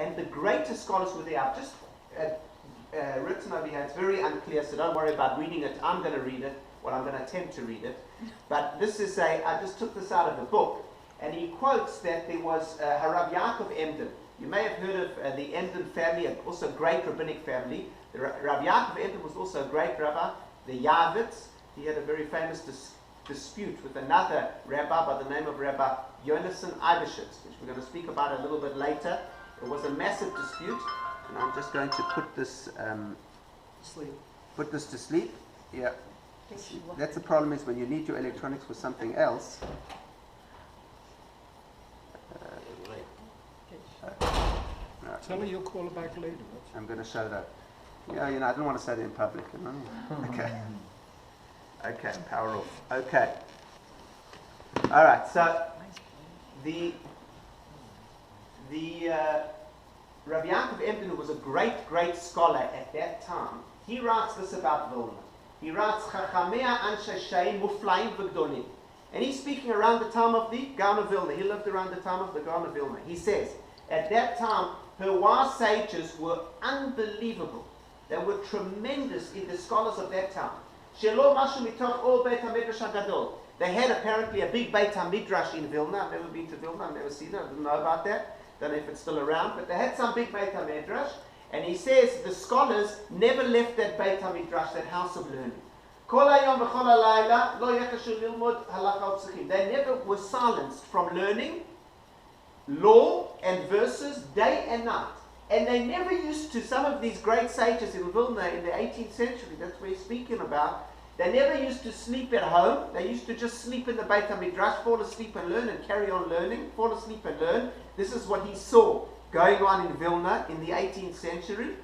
and the greatest scholars were there. I've just written over here, it's very unclear, so don't worry about reading it. I'm going to read it, well, I'm going to attempt to read it. But this is I just took this out of the book, and he quotes that there was Harav Yaakov Emden. You may have heard of the Emden family, also a great rabbinic family. Rav Yaakov Emden was also a great rabbi. The Yavitz, he had a very famous dispute with another rabbi by the name of Rabbi Yonason Eibeshitz, which we're going to speak about a little bit later. It was a massive dispute, and I'm just going to put this to sleep. Yeah. That's the problem, is when you need your electronics for something else. Tell her you'll call her back later. I'm going to show that. Yeah, I don't want to say that in public. Okay. Okay, power off. Okay. All right, so the Rabbi Yaakov Emden, who was a great scholar at that time, he writes this about Vilna. He writes, Chachamea anshe sheim muflaim v'gdolim. And he's speaking around the time of the Gaon of Vilna. He lived around the time of the Gaon of Vilna. He says, at that time, her wise sages were unbelievable. They were tremendous in the scholars of that time. Shelo mashu mitoch ol Beit HaMidrash HaGadol. They had apparently a big Beit HaMidrash in Vilna. I've never been to Vilna, I've never seen it, I didn't know about that. Don't know if it's still around, but they had some big Beit HaMidrash. And he says the scholars never left that Beit HaMidrash, that house of learning. Kol hayom v'chol halayla lo yechashu lilmod halacha u'psuchim. They never were silenced from learning law and verses day and night. And they never used to, some of these great sages in Vilna in the 18th century, that's what he's speaking about, they never used to sleep at home. They used to just sleep in the Beit HaMidrash, fall asleep and learn, and carry on learning, fall asleep and learn. This is what he saw going on in Vilna in the 18th century.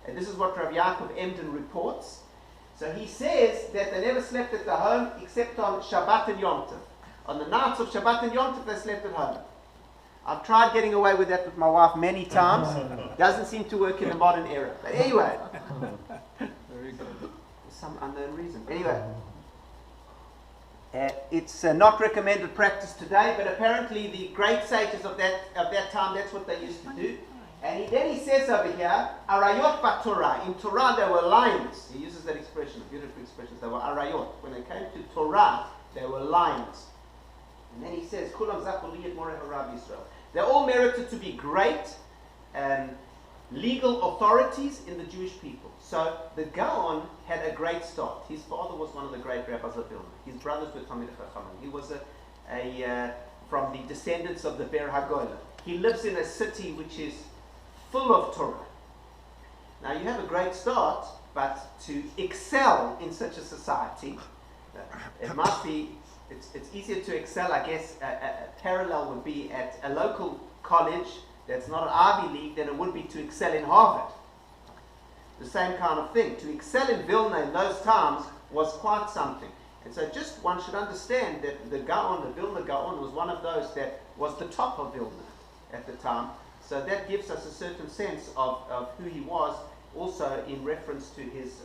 And this is what Rabbi Yaakov Emden reports. So he says that they never slept at the home except on Shabbat and Yom Tov. On the nights of Shabbat and Yom Tov, they slept at home. I've tried getting away with that with my wife many times. Doesn't seem to work in the modern era. But anyway, Very good. for some unknown reason. Anyway, it's not recommended practice today, but apparently the great sages of that time, that's what they used to do. And then he says over here, Arayot Torah. In Torah there were lions. He uses that expression, beautiful expression. They were Arayot. When they came to Torah, there were lions. And then he says, Kulam zachu liyet moreh Rav Yisrael. They all merited to be great legal authorities in the Jewish people. So the Gaon had a great start. His father was one of the great rabbis of Vilna. His brothers were Talmidei Chachamim. He was from the descendants of the Bar-CHaim. He lives in a city which is full of Torah. Now you have a great start, but to excel in such a society, it must be. It's easier to excel, I guess. A parallel would be at a local college that's not an Ivy League than it would be to excel in Harvard. The same kind of thing. To excel in Vilna in those times was quite something. And so just one should understand that the Gaon, the Vilna Gaon, was one of those that was the top of Vilna at the time. So that gives us a certain sense of who he was, also in reference to his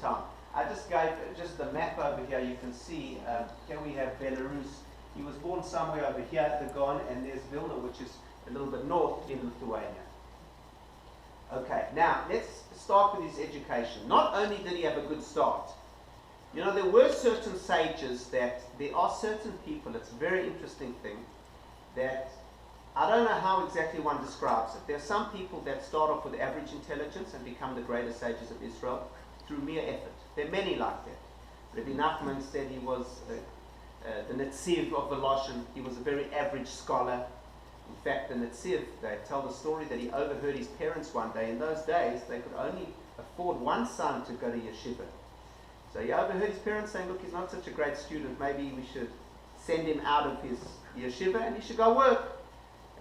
time. I just gave just the map over here. You can see here we have Belarus. He was born somewhere over here at the Gaon, and there's Vilna, which is a little bit north in Lithuania. Okay, now let's start with his education. Not only did he have a good start, there were certain sages that there are certain people, it's a very interesting thing, that I don't know how exactly one describes it. There are some people that start off with average intelligence and become the greatest sages of Israel through mere effort. There are many like that. Rabbi Nachman said he was the Netziv of Voloshin. He was a very average scholar. In fact, the Netziv, they tell the story that he overheard his parents one day. In those days, they could only afford one son to go to yeshiva. So he overheard his parents saying, look, he's not such a great student. Maybe we should send him out of his yeshiva and he should go work.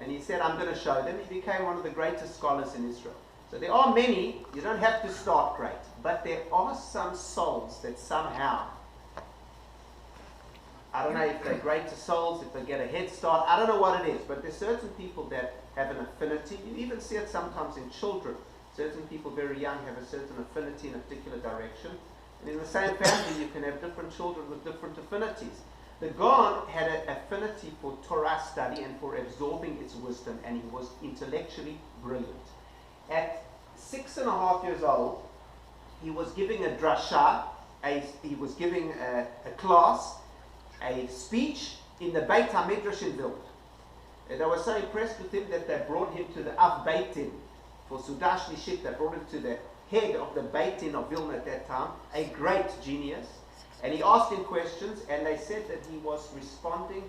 And he said, I'm going to show them. He became one of the greatest scholars in Israel. So there are many, you don't have to start great, but there are some souls that somehow, I don't know if they're greater souls, if they get a head start, I don't know what it is, but there's certain people that have an affinity. You even see it sometimes in children. Certain people very young have a certain affinity in a particular direction. And in the same family, you can have different children with different affinities. The Gaon had an affinity for Torah study and for absorbing its wisdom, and he was intellectually brilliant. At 6.5 years old, he was giving a drasha, he was giving a class, a speech in the Beit HaMidrash in Vilna. They were so impressed with him that they brought him to the Av Beit Din for Sudash Nishit. They brought him to the head of the Beit Din of Vilna at that time, a great genius. And he asked him questions, and they said that he was responding,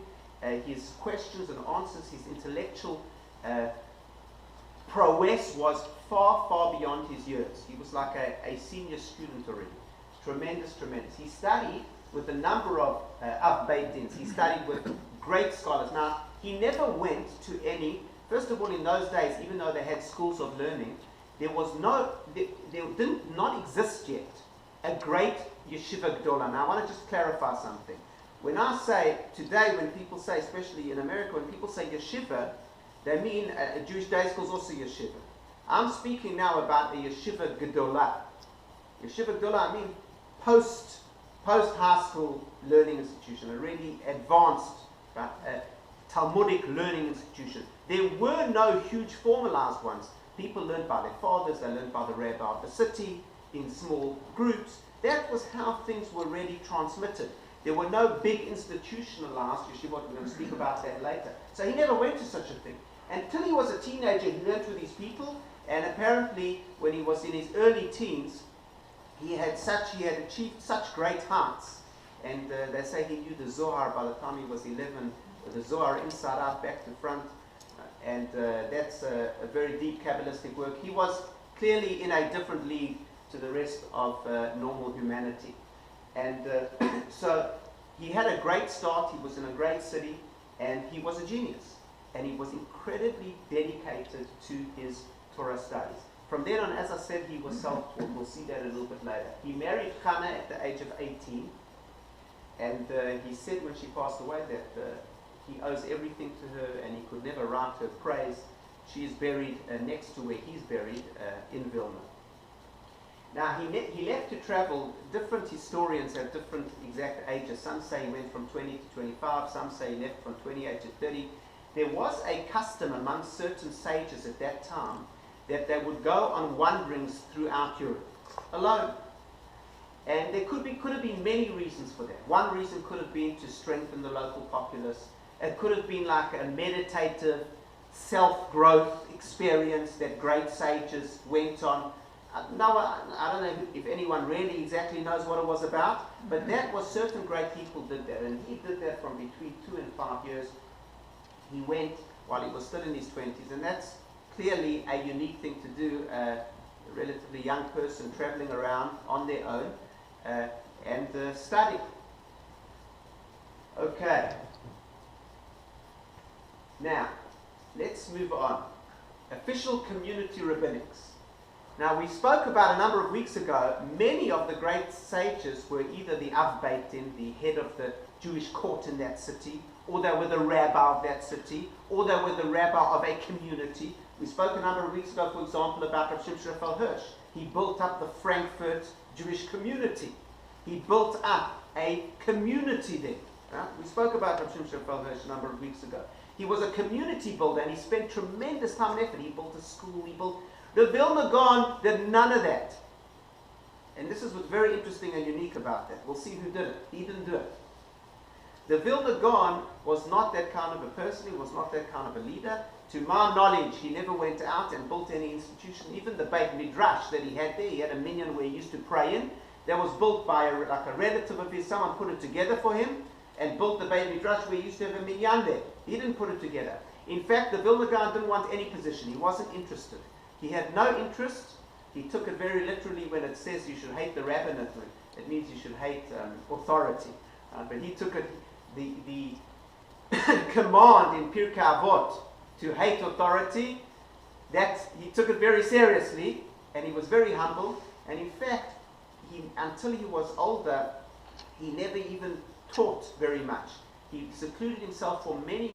his questions and answers, his intellectual prowess was far, far beyond his years. He was like a senior student already. Tremendous, tremendous. He studied with a number of Av Beit Dins. He studied with great scholars. Now, he never went to any, first of all, in those days, even though they had schools of learning, there did not exist yet a great yeshiva gdola. Now, I want to just clarify something. When I say, today, when people say, especially in America, when people say yeshiva, they mean a Jewish day school is also yeshiva. I'm speaking now about a yeshiva gdola. Yeshiva gdola, I mean post-high school learning institution, a really advanced Talmudic learning institution. There were no huge formalized ones. People learned by their fathers, they learned by the rabbi of the city, in small groups. That was how things were really transmitted. There were no big institutionalized yeshivot. We're going to speak about that later. So he never went to such a thing. Until he was a teenager, he learned with these people, and apparently when he was in his early teens, he had achieved such great heights. And they say he knew the Zohar by the time he was 11, the Zohar inside out, back to front. And that's a very deep Kabbalistic work. He was clearly in a different league to the rest of normal humanity. And so he had a great start, he was in a great city, and he was a genius. And he was incredibly dedicated to his Torah studies. From then on, as I said, he was self-taught. We'll see that a little bit later. He married Hannah at the age of 18. And he said when she passed away that he owes everything to her and he could never write her praise. She is buried next to where he's buried in Vilna. Now, he left to travel. Different historians have different exact ages. Some say he went from 20 to 25. Some say he left from 28 to 30. There was a custom among certain sages at that time that they would go on wanderings throughout Europe alone. And there could have been many reasons for that. One reason could have been to strengthen the local populace. It could have been like a meditative self-growth experience that great sages went on. No, I don't know if anyone really exactly knows what it was about, but that was certain great people did that, and he did that from between 2 and 5 years. He went while he was still in his 20s, and that's clearly a unique thing to do, a relatively young person traveling around on their own and studying. Okay. Now, let's move on. Official community rabbinics. Now, we spoke about a number of weeks ago, many of the great sages were either the Av Beit Din, the head of the Jewish court in that city, or they were the rabbi of that city, or they were the rabbi of a community. We spoke a number of weeks ago, for example, about Rav Shimshon Raphael Hirsch. He built up the Frankfurt Jewish community. He built up a community there. Right? We spoke about Rav Shimshon Raphael Hirsch a number of weeks ago. He was a community builder, and he spent tremendous time and effort. He built a school, the Vilna Gaon did none of that. And this is what's very interesting and unique about that. We'll see who did it. He didn't do it. The Vilna Gaon was not that kind of a person. He was not that kind of a leader. To my knowledge, he never went out and built any institution. Even the Beit Midrash that he had there, he had a minyan where he used to pray in. That was built by a relative of his. Someone put it together for him and built the Beit Midrash where he used to have a minyan there. He didn't put it together. In fact, the Vilna Gaon didn't want any position. He wasn't interested. He had no interest. He took it very literally when it says you should hate the rabbinate. It means you should hate authority. But he took it, the command in Pirkei Avot to hate authority, he took it very seriously, and he was very humble. And in fact, until he was older, he never even taught very much. He secluded himself for many